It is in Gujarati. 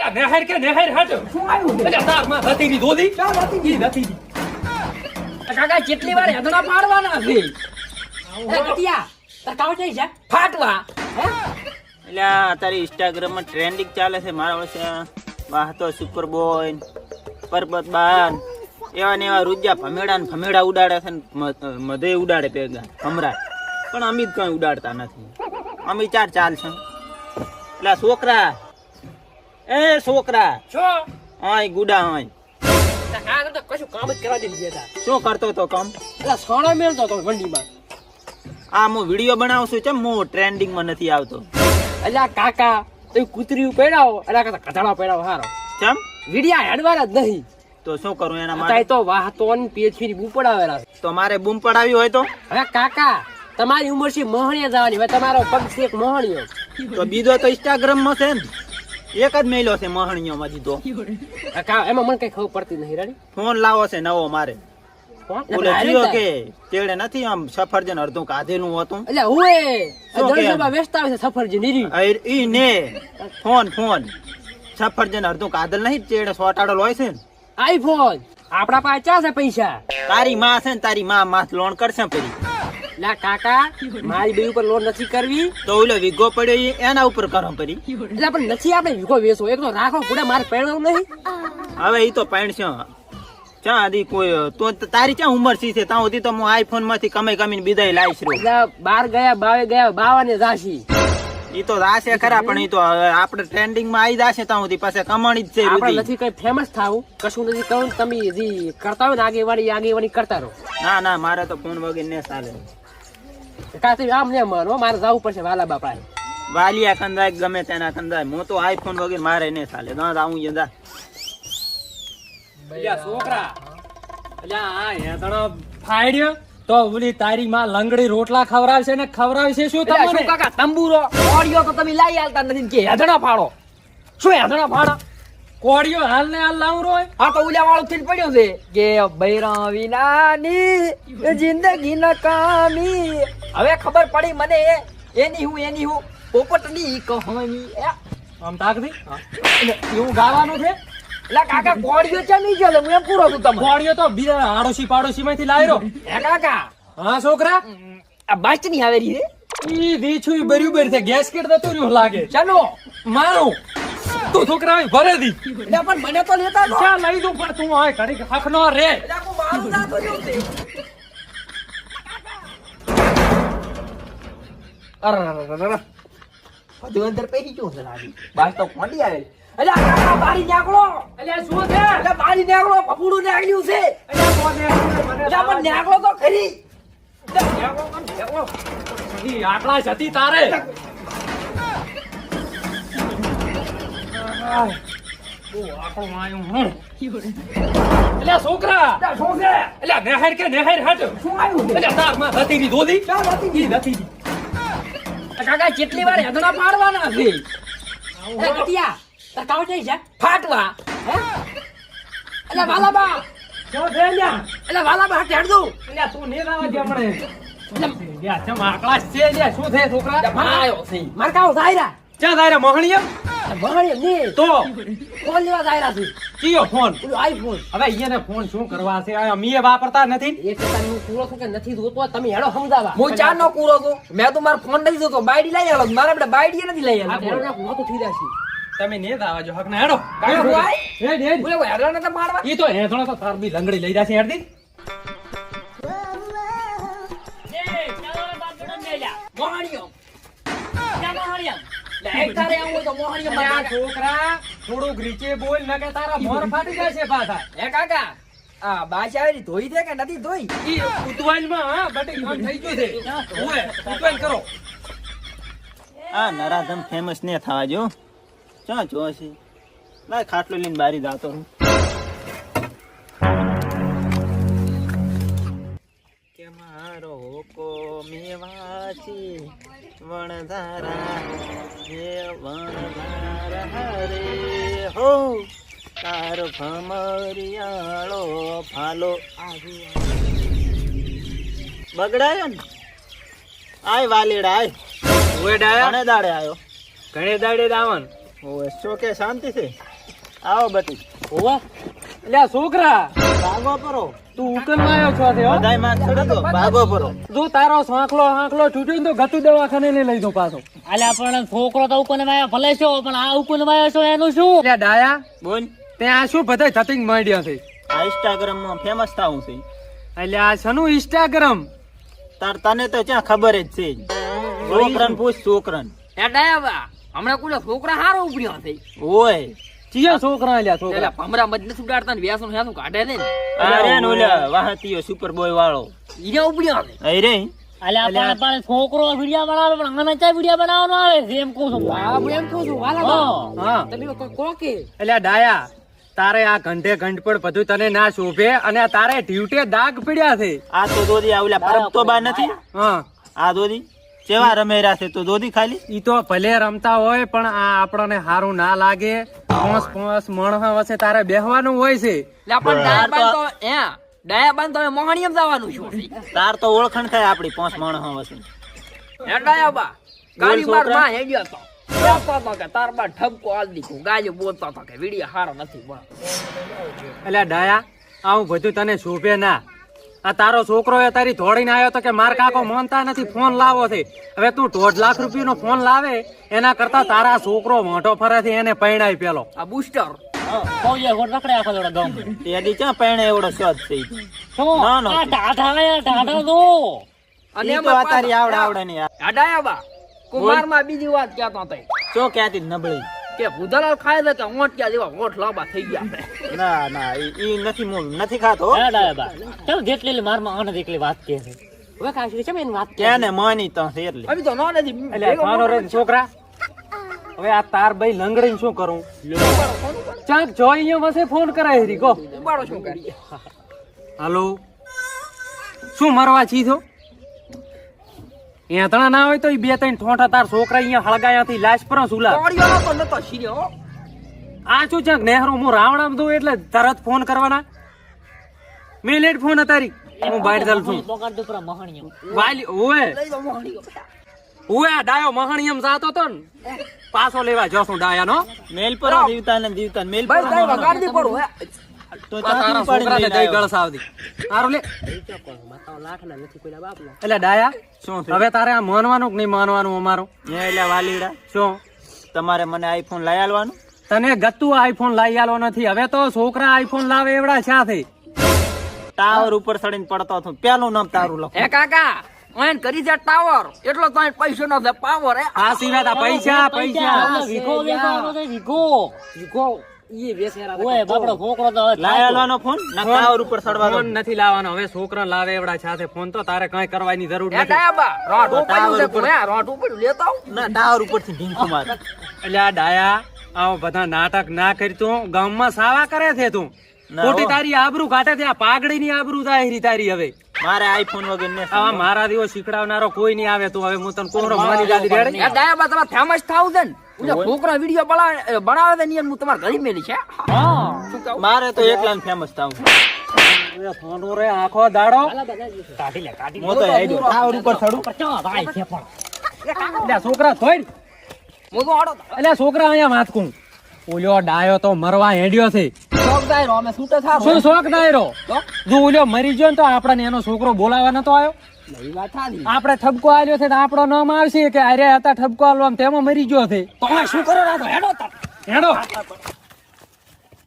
નહેર કે નહેર હાટ શું આવ્યું એટલે તાર માં ધતીરી દોધી ક્યાં નથી ઈ ધતીરી કાકા કેટલી વાર હેદણા પાડવાના છે કટિયા તાર કાવ જાય છે ફાટવા એટલે તારી ઇન્સ્ટાગ્રામ માં ટ્રેન્ડિંગ ચાલે છે મારા વર્ષે વાહતો સુપર બોય પરબત બાન એવા ને એવા રૂજા ભમેડા ઉડાડે છે ને મધે ઉડાડે પેગા ભમરા પણ અમે જ કઈ ઉડાડતા નથી અમે ચાલ છે એટલે છોકરા છો હા ગુડા હોય કાકા તો કશું કામ જ કરવા દે દીધા શું કરતો તો કામ એટલે સોનો મેળતો તો વંડીમાં આ હું વિડીયો બનાવું છું ચમ હું ટ્રેન્ડિંગ માં નથી આવતો એટલે કાકા તો કૂતરીયું પહેરાવો એટલે કથાળા પહેરાવો હારો ચમ વિડિયા હેડવાના જ નહીં તો શું કરું એના અત્યારે માટે તો વાહતો પેજ ફીરી બૂ પડાવેલા છે. તો મારે બૂમ પડાવી હોય તો હવે કાકા તમારી ઉંમર છે મોહણીયા જવાની હવે તમારો પગ છે એક મોહણીયો તો બીજો તો ઇન્સ્ટાગ્રામ માં છે ને એક જ મેલ્યો છે મહણીયો માં દીધો કાકા એમાં મને કઈ ખબર પડતી નહીં રેડી ફોન લાવો છે નવો મારે બોલે જીઓ કે તેડે નથી આમ સફરજન અડધું કાધેલું હતું એટલે હુએ શું કે દરજોમાં વેચતા આવે છે સફરજન નીરી ઈ ને ફોન સફરજન અડધું કાધેલ નહીં તેડે સોટાડો હોય છે ને આઈફોન આપડા પાસે ચા છે પૈસા તારી માં છે ને તારી માં માથ લોન કરશે પેલી લા કાકા મારી બે ઉપર લોન નથી કરવી તો ઓલો વીઘો પડ્યો ઈ એના ઉપર કરો પરી એટલે પણ નથી આપણે વીઘો વેચવો એક તો રાખો પૂરા મારે પહેરવું નહીં હવે ઈ તો પાણશે ચા આદી કોઈ તો તારી ચા ઉંમર સી છે ત્યાં સુધી તો હું આઈફોન માંથી કમીને બીજાય લાવીશ રહ્યો એટલે બાર ગયા બાવાને જાશી ઈ તો રાશે ખરા પણ ઈ તો આપણે ટ્રેન્ડિંગ માં આવી જાશે ત્યાં સુધી પાસે કમાણી જ છે આપણે બધી નથી કઈ ફેમસ થાવું કશું નથી કરવું તમે જે કરતા હોય ને આગેવાણી કરતા રહો ના મારે તો ફોન વગર ને ચાલે કાતે આમ ને માનો મારે જવું પડશે વાલા બાપા વાલિયા કંદાય ગમે તેના કંદાય હું તો આઈફોન વગર મારે ને ચાલે ના આવું જંદા અલ્યા છોકરા અલ્યા આ હેદણો ફાડ્યો તો ઓલી તારી માં લંગડી રોટલા ખવડાવશે ને ખવડાવશે શું તમને કાકા તંબુરો ઓડિયો તો તમે લાઈ આલતા નથી કે હેદણા ફાડો શું હેદણા ફાડો કોડિયો હાલ ને હાલ લાવું રોય આ તો ઉલ્યા વાળો થી પડ્યો છે કે બૈરા વિનાની જિંદગી નકામી હવે ખબર પડી મને એની હું પોપટની કહાની આમ તાકદી એવું ગાવાનું છે એટલે કાકા કોડિયો ચા નહીં ગયો હું એમ પૂરો છું તમે કોડિયો તો બીજા આડોશી પાડોશી માંથી લાવ્યો હે કાકા હા છોકરા આ બાચ ની આવેરી રે ઈ દીછું બરાબર છે ગેસ કેટ દતો રહ્યો લાગે ચાલો મારું તું છોકરા ભરે દી એટલે પણ મને તો લેતા નો ક્યાં લઈ દઉં પણ તું હોય ઘડીક હક નો રે એટલે હું મારું ના તો જોતે અરે બધું અંદર પેરી ગયું છે લાગી બાર તો કોંડી આવેલી એટલે કાકા બારી નાખલો અલ્યા શું છે એટલે બારી નાખલો પપુડું નાખ્યું છે અલ્યા કોને એટલે પણ નાખલો તો ખરી ઈ આટલા જતી તારે અલ્યા છોકરા શું છે અલ્યા નહેર કે નહેર હાટ શું આવ્યું અલ્યા તાર માં ધતીરી દોધી ક્યાં નથી ઈ ધતીરી કાકા કેટલી વાર હેદણા પાડવાના છે કટિયા તાર કાવ જાય છે ફાટવા એટલે વાલા બા શું છે અલ્યા એટલે વાલા બા હેડ દઉં અલ્યા તું ને લાવા દે હમણે અલ્યા ચમ આકળા છે અલ્યા શું છે છોકરા આયો છે માર કાવ જાયરા ક્યાં તારા મોહણીયા ભણી ને તો ફોન લેવા જાયરા છે કયો ફોન પેલું આઈફોન હવે અહીંયા ને ફોન શું કરવા છે આ મીએ વાપરતા નથી એક હું પૂરો છું કે નથી જોતો તમે હેડો સમજાવા હું ચાર નો પૂરો છું મેં તો મારો ફોન નથી જોતો બાયડી લઈ આલો મારા બેટા બાયડી નથી લઈ આલો હેડો ના પૂરો તો થઈ જશે તમે ને દાવા જો હક ના હેડો કાકા ભાઈ હેડ હેડ બોલે હેડો ને તો મારવા ઈ તો હેડો તો તાર બી લંગડી લઈ જાશે હેડ દી મોહણીઓ ક્યાં મોહણીઓ લે એક તારે આવું તો મોહણીઓ અલ્યા છોકરા થોડુંક રીચે બોલ ન કે તારા મોર ફાટી જશે પાછા હે કાકા આ બાચ આવેલી ધોઈ દે કે નથી ધોઈ ઈ ઉતવાનમાં હા બટી કામ થઈ ગયું છે ઓએ ઉતવાન કરો આ નરાધમ ફેમસ ને થવા જો ચા જો છે લાય ખાટલો લઈને બારી જાતો હું કે મારો કો મેવાસી વણધારા હે વણધારા હરે હો તારો ભમરિયાળો ફાલો બગડાયો ને આય વાલીડા આય ઓએ ડાયા ઘણે દાડે આવ્યો ઘણે દાડે દાવન ઓવે શું કે શાંતિ છે? આવો બટી. ઓવા અલ્યા છોકરા ભાગો પરો. તું ઉકલમાં આવ્યો છો તે, હો? બધાય માં ચડી દો. ભાગો પરો. જો તારો સાંખલો છૂટ્યો ને તો ગતું દવાખાને ને લઈ દો પાછો. અલ્યા પણ છોકરો તો ઉકોને વાયો ભલે છો પણ આ ઉકોને વાયો છો એનું શું? અલ્યા ડાયા બોલ. તે આ શું બધાય ધતિંગ માંડ્યા છે? આ ઇન્સ્ટાગ્રામ માં ફેમસ થાવું છે. અલ્યા આ શનું ઇન્સ્ટાગ્રામ? તને તો ક્યાં ખબર જ છે. છોકરાને પૂછ છોકરાને. એ ડાયાબા હમણાં કોઈ છોકરા હારો ઉપડ્યો છે ઓય ચિયા છોકરા અલ્યા છોકરા? એટલે ભમરા મજને સુડાડતા ને વ્યાસનું વ્યાસનું કાઢે છે ને અરે ને ઓલા વાહતીયો સુપર બોય વાળો. ઈને ઉપડ્યો છે. અરે રે અલ્યા પણ છોકરો વિડિયો બનાવે પણ આને ક્યાં વિડિયો બનાવવાનો આવે છે એમ કહું છું. આ હું એમ કહું છું વાલા હા. હા તમે કોકે અલ્યા ડાયા તારે આ ઘંટે ઘંટ પણ બધું તને ના શોભે અને આ તારે ઢીવટે દાગ પડ્યા છે. આ તો દોદી આ ઓલા પરબ તો બા નથી. હા આ દોદી કેવા રમેરા છે તો દોદી ખાલી. ઈ તો ભલે રમતા હોય પણ આ આપણને હારું ના લાગે. પોસ મણહા વચ્ચે તારે બેહવાનું હોય છે. એટલે પણ ડાયાબાન તો ડાયાબાન તો મોહણીયમ જવાનું છું તાર તો ઓળખણ થાય આપડી 5 માણસ હશે. હે ડાયાબા ગાડી બોલ માર છોકરા. માં હેડ્યો તો બોલતો તો કે તાર બા ઠપકો આલ દીધું ગાજો બોલતો તો કે વિડિયો હારો નથી બોલ અલ્યા ડાયા આવું બધું તને શોભે ના. આ તારો છોકરો એ તારી ધોડીને આવ્યો તો કે માર કાકો માનતા નથી ફોન લાવો છે. હવે તું 1.5 લાખ રૂપિયાનો ફોન લાવે એના કરતા તારા છોકરો મોઢો ફરે છે એને પૈણાય પેલો. આ બૂસ્ટર કોઈએ ગોળ રખડે આખો દોડા ગામ. તેડી ક્યાં પૈણે એવડો શોધ છે ઈ તો. શું? ના, ના. આ ટાઢા તો. અને ઈ તો એમાં આ તારી આવડે નહીં. આ ડાયાબા કુમાર માં બીજી વાત કહેતો તો શું ક્યાંથી નબળી? કે ભૂદલાલ ખાય છે કે ઓંટિયા જેવા ઓઠ લાંબા થઈ ગયા છે ના ના ઈ નથી ખાતો હો. હે ડાયાબા. ચાલ જેટલી મારમાં આને જેટલી વાત કે છે. હવે કાશી છે એની વાત ક્યાં ને માની તો છે એટલે. અમે તો નો નથી અલ્યા ખાનો રે છોકરા. હવે આ તાર ભાઈ લંગડીને શું કરું? ચાક જો અહીંયા વસે ફોન કરાય રી કો. ઉબાડો શું કરીએ હાલો શું મરવા છી છો? અહીંયા તણા ના હોય તો ઈ 2-3 ઠોઠા તાર છોકરા અહીંયા હળગાયાથી લાશ પર સુલા. કોળિયો તો નતો શીર્યો આ શું ચાક નેહરો હું રાવણામ દઉં એટલે તરત ફોન કરવાના. મેં લેટ ફોન તારી હું બહાર ચાલ છું. પગાર તો પૂરા મહાણિયા. વાલી ઓએ લઈ દો મોહણીઓ ઓએ આ ડાયો મહાણિયમ જાતો તો ને પાછો લેવા જશું ડાયાનો. મેલ પર જીવતા ને જીવતા મેલ પર બસ દઈ વગાડી પડું હે તો તારા ચાથી છોકરાને ઉપાડીને દઈ લઈને ગળસ આવતી. હારું લે. એટલે ડાયા શું છે? હવે તારે આ માનવાનું કે નહીં માનવાનું અમારું? હે એલા વાલીડા શું તમારે મને આઈફોન લઈ આલવાનું? તને ગતું આઈફોન લાવી આલો નથી. હવે તો છોકરા આઈફોન લાવે એવડા શા થઈ? ટાવર ઉપર ચડીને પડતો હતો. પેલું નામ તારું લખો. હે કાકા ઓન કરી છે ટાવર એટલો તો પૈસો નો છે પાવર હે આ સિવાય આ પૈસા વીઘો વેચવાનો છે, વીઘો. વીઘો ઈ વેસેરા ઓય બાપડો છોકરો તો હવે લઈ આલવાનો ફોન ના ટાવર ઉપર ચડવાનો. ફોન નથી લાવવાનો. હવે છોકરા લાવે એવડા સાથે ફોન તો તારે કઈ કરવાની જરૂર હે નથી. ડાયાબા રોટ ઉપડ્યું છે તું હે રોટ ઉપડ્યું લેતા આવ ના ટાવર ઉપરથી ઢીંકો માર. એટલે આ ડાયા આવો બધા નાટક ના કરતું ગામમાં સાવા કરે છે તું. ના ખોટી હો. તારી આબરૂ કાઢે છે. આ પાઘડીની આબરૂ તારી તારી હવે. મારે આઈફોન વગર ને આવા મારા જેવો શીખડાવનારો કોઈ નહીં આવે. તું હવે હું તને કોહરો મારી જાદી રેડી. હે ડાયાબા તમે ફેમસ થાવ છે ને ઉલે છોકરા વિડિયો બનાવે છે ને ઈ હું તમાર ઘરે મેલી છે હા. શું કહું મારે તો એકલાને ફેમસ થાવું. એ ફોનો રે આખો દાડો. કાઢી લે, કાઢી લે. હું તો હેડ્યો ટાવર ઉપર ચડું. ક્યાં ભાઈ છે પણ? એટલે છોકરા થોડ. હું તો આડો એટલે છોકરા અહીંયા વાતકું. ઓલ્યો ડાયો તો મરવા હેડ્યો છે. શોખ દાયરો અમે છૂટે થારો શું શોખ ડાયરો? જો ઓલ્યો મરી ગયો ને તો આપણને એનો છોકરો બોલાવા નતો આવ્યો. ઈ વાત થાલી આપણે ઠપકો આલ્યો છે તો આપણો નામ આવશે કે અરે હતા ઠપકો આલવા તેમાં મરી ગયો છે. તો હવે શું કરો રાતો હેડો તાર. હેડો